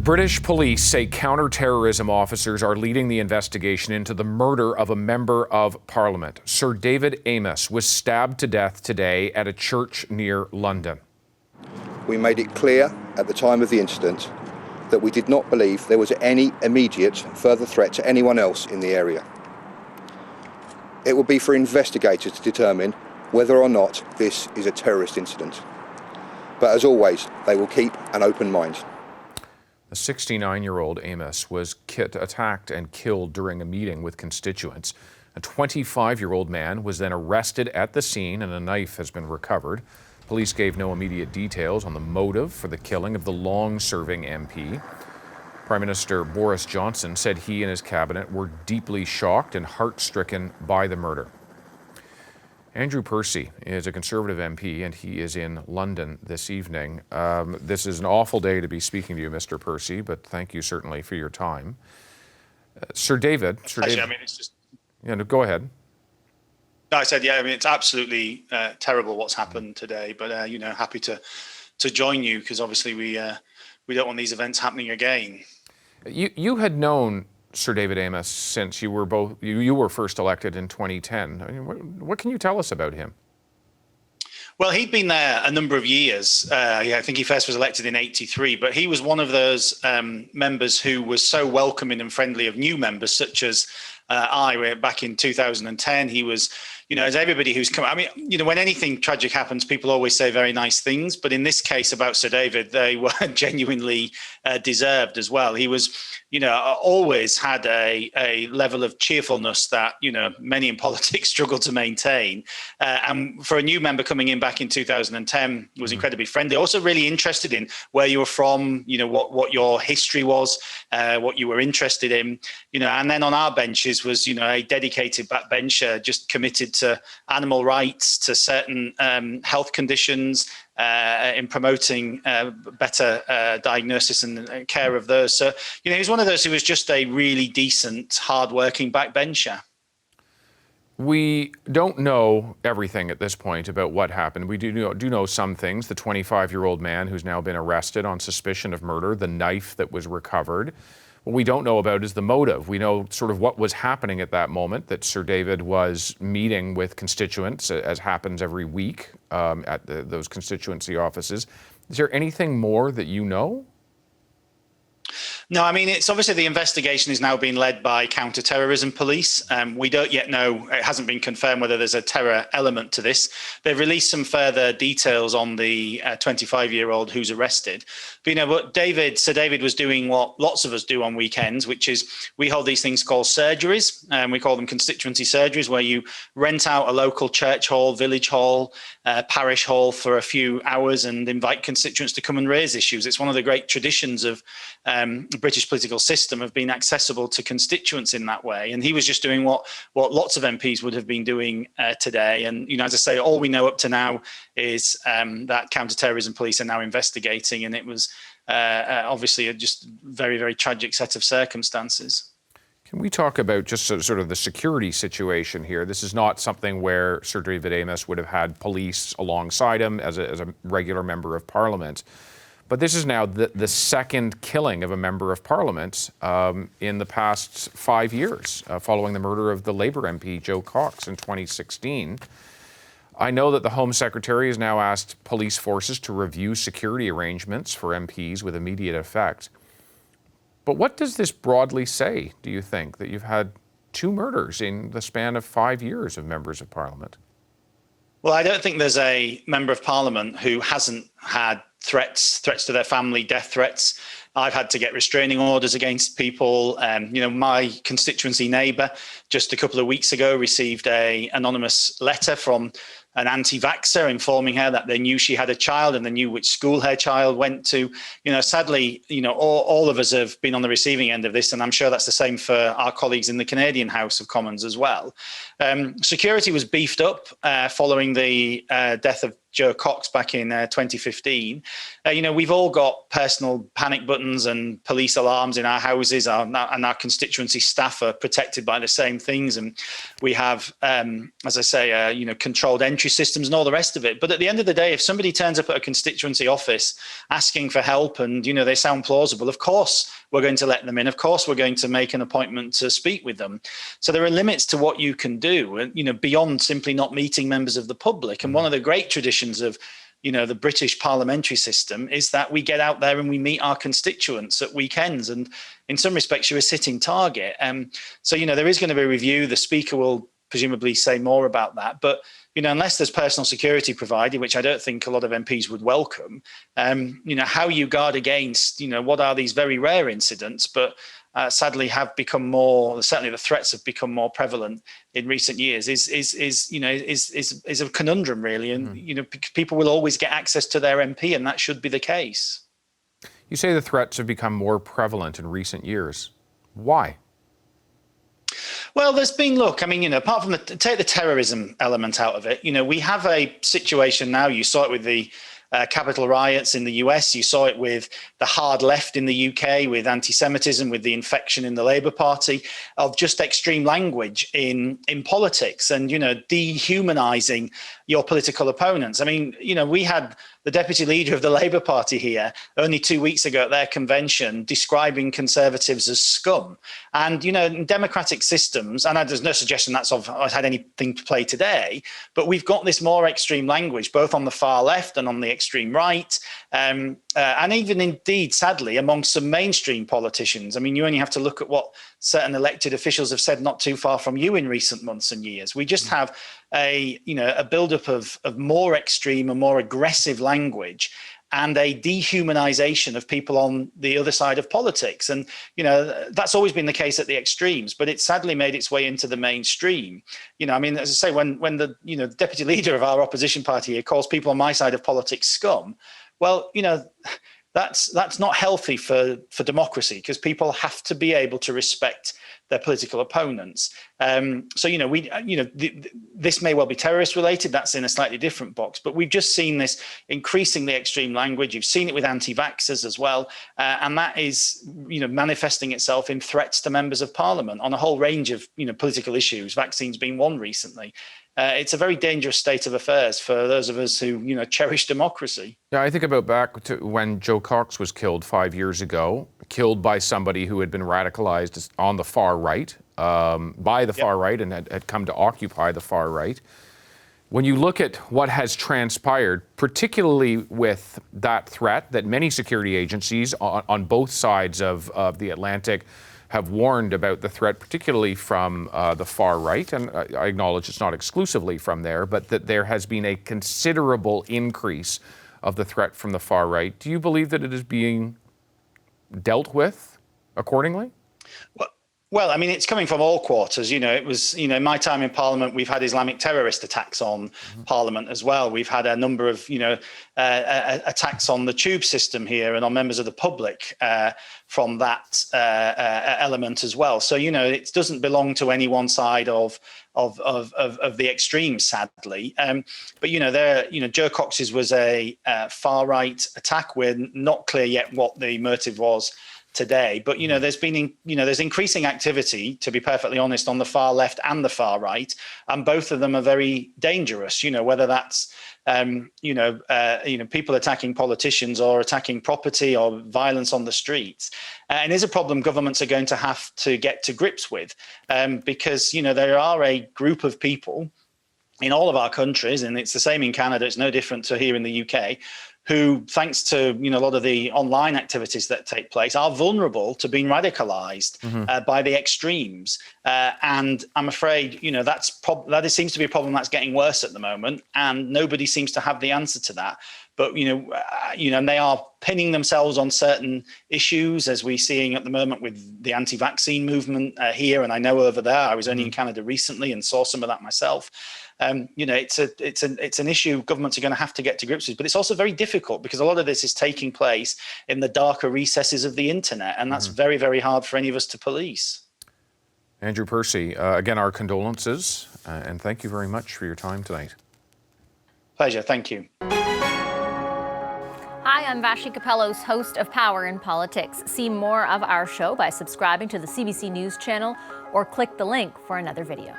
British police say counter-terrorism officers are leading the investigation into the murder of a member of Parliament. Sir David Amess was stabbed to death today at a church near London. We made it clear at the time of the incident that we did not believe there was any immediate further threat to anyone else in the area. It will be for investigators to determine whether or not this is a terrorist incident. But as always, they will keep an open mind. The 69-year-old Amess was attacked and killed during a meeting with constituents. A 25-year-old man was then arrested at the scene and a knife has been recovered. Police gave no immediate details on the motive for the killing of the long-serving MP. Prime Minister Boris Johnson said he and his cabinet were deeply shocked and heart-stricken by the murder. Andrew Percy is a Conservative MP and he is in London this evening. This is an awful day to be speaking to you, Mr. Percy, but thank you certainly for your time. Sir David. Actually, I mean, it's just... Yeah, no, go ahead. No, I said, yeah, I mean, it's absolutely terrible what's happened today, but, you know, happy to join you because obviously we don't want these events happening again. You had known Sir David Amess since you were first elected in 2010. I mean, what can you tell us about him? Well, he'd been there a number of years. I think he first was elected in '83, but he was one of those members who was so welcoming and friendly of new members, such as back in 2010. He was, you know, as everybody who's come, I mean, you know, when anything tragic happens, people always say very nice things. But in this case about Sir David, they were genuinely deserved as well. He was, you know, always had a level of cheerfulness that, you know, many in politics struggle to maintain. And for a new member coming in back in 2010 was incredibly friendly. Also really interested in where you were from, you know, what your history was, what you were interested in, you know, and then on our benches was, you know, a dedicated backbencher, just committed to animal rights, to certain health conditions, in promoting better diagnosis and care of those. So, you know, he's one of those who was just a really decent, hard-working backbencher. We don't know everything at this point about what happened. We do know some things. The 25-year-old man who's now been arrested on suspicion of murder, the knife that was recovered. What we don't know about is the motive. We know sort of what was happening at that moment, that Sir David was meeting with constituents, as happens every week at those constituency offices. Is there anything more that you know? No, I mean, it's obviously the investigation is now being led by counter-terrorism police. We don't yet know, it hasn't been confirmed whether there's a terror element to this. They've released some further details on the 25-year-old who's arrested. But, you know, Sir David was doing what lots of us do on weekends, which is we hold these things called surgeries. We call them constituency surgeries, where you rent out a local church hall, village hall, parish hall for a few hours and invite constituents to come and raise issues. It's one of the great traditions of the British political system of being accessible to constituents in that way. And he was just doing what lots of MPs would have been doing today. And, you know, as I say, all we know up to now is that counter-terrorism police are now investigating. And it was obviously a just very, very tragic set of circumstances. Can we talk about just sort of the security situation here? This is not something where Sir David Amess would have had police alongside him as a regular member of Parliament. But this is now the second killing of a member of Parliament in the past 5 years, following the murder of the Labour MP Joe Cox in 2016. I know that the Home Secretary has now asked police forces to review security arrangements for MPs with immediate effect. But what does this broadly say, do you think, that you've had 2 murders in the span of 5 years of members of Parliament? Well, I don't think there's a member of Parliament who hasn't had threats to their family, death threats. I've had to get restraining orders against people. You know, my constituency neighbour just a couple of weeks ago received an anonymous letter from an anti-vaxxer informing her that they knew she had a child and they knew which school her child went to. You know, sadly, you know, all of us have been on the receiving end of this, and I'm sure that's the same for our colleagues in the Canadian House of Commons as well. Security was beefed up following the death of Joe Cox back in 2015. We've all got personal panic buttons and police alarms in our houses, and our constituency staff are protected by the same things. And we have, as I say, controlled entry systems and all the rest of it. But at the end of the day, if somebody turns up at a constituency office asking for help and, they sound plausible, of course, we're going to let them in. Of course, we're going to make an appointment to speak with them. So there are limits to what you can do, beyond simply not meeting members of the public. And one of the great traditions of, the British parliamentary system is that we get out there and we meet our constituents at weekends. And in some respects, you're a sitting target. So, there is going to be a review. The Speaker will presumably say more about that. But, unless there's personal security provided, which I don't think a lot of MPs would welcome, how you guard against, what are these very rare incidents, but sadly have become more, certainly the threats have become more prevalent in recent years, is a conundrum, really. And, people will always get access to their MP, and that should be the case. You say the threats have become more prevalent in recent years. Why? Well, there's been, apart from take the terrorism element out of it, we have a situation now. You saw it with the Capitol riots in the US. You saw it with the hard left in the UK, with anti-Semitism, with the infection in the Labour Party, of just extreme language in politics and, dehumanising your political opponents. We had the deputy leader of the Labour Party here only 2 weeks ago at their convention describing Conservatives as scum. And, in democratic systems, and there's no suggestion that's had anything to play today, but we've got this more extreme language, both on the far left and on the extreme right, and even indeed, sadly, among some mainstream politicians. You only have to look at what certain elected officials have said not too far from you in recent months and years. We just have a buildup of more extreme and more aggressive language and a dehumanization of people on the other side of politics. And, that's always been the case at the extremes, but it's sadly made its way into the mainstream. As I say, when the, deputy leader of our opposition party here calls people on my side of politics scum, well, that's not healthy for democracy, because people have to be able to respect their political opponents. This may well be terrorist related. That's in a slightly different box. But we've just seen this increasingly extreme language. You've seen it with anti-vaxxers as well. And that is, manifesting itself in threats to members of parliament on a whole range of, political issues, vaccines being one recently. It's a very dangerous state of affairs for those of us who, cherish democracy. Yeah, I think about back to when Joe Cox was killed 5 years ago, killed by somebody who had been radicalized on the far right, by the far right, and had come to occupy the far right. When you look at what has transpired, particularly with that threat that many security agencies on both sides of the Atlantic have warned about, the threat, particularly from the far right, and I acknowledge it's not exclusively from there, but that there has been a considerable increase of the threat from the far right. Do you believe that it is being dealt with accordingly? Well, it's coming from all quarters. It was, in my time in Parliament, we've had Islamic terrorist attacks on Parliament as well. We've had a number of, attacks on the tube system here and on members of the public from that element as well. So, it doesn't belong to any one side of the extremes, sadly. But Joe Cox's was a far right attack. We're not clear yet what the motive was today, but there's been there's increasing activity, to be perfectly honest, on the far left and the far right, and both of them are very dangerous. Whether that's people attacking politicians or attacking property or violence on the streets, and is a problem governments are going to have to get to grips with, because there are a group of people in all of our countries, and it's the same in Canada, it's no different to here in the UK, who, thanks to a lot of the online activities that take place, are vulnerable to being radicalized by the extremes. And I'm afraid that seems to be a problem that's getting worse at the moment, and nobody seems to have the answer to that. But and they are pinning themselves on certain issues, as we're seeing at the moment with the anti-vaccine movement here, and I know over there. I was only in Canada recently and saw some of that myself. It's an issue governments are going to have to get to grips with, but it's also very difficult because a lot of this is taking place in the darker recesses of the internet, and that's very, very hard for any of us to police. Andrew Percy, again, our condolences, and thank you very much for your time tonight. Pleasure. Thank you. Hi, I'm Vashi Capellos, host of Power in Politics. See more of our show by subscribing to the CBC News channel or click the link for another video.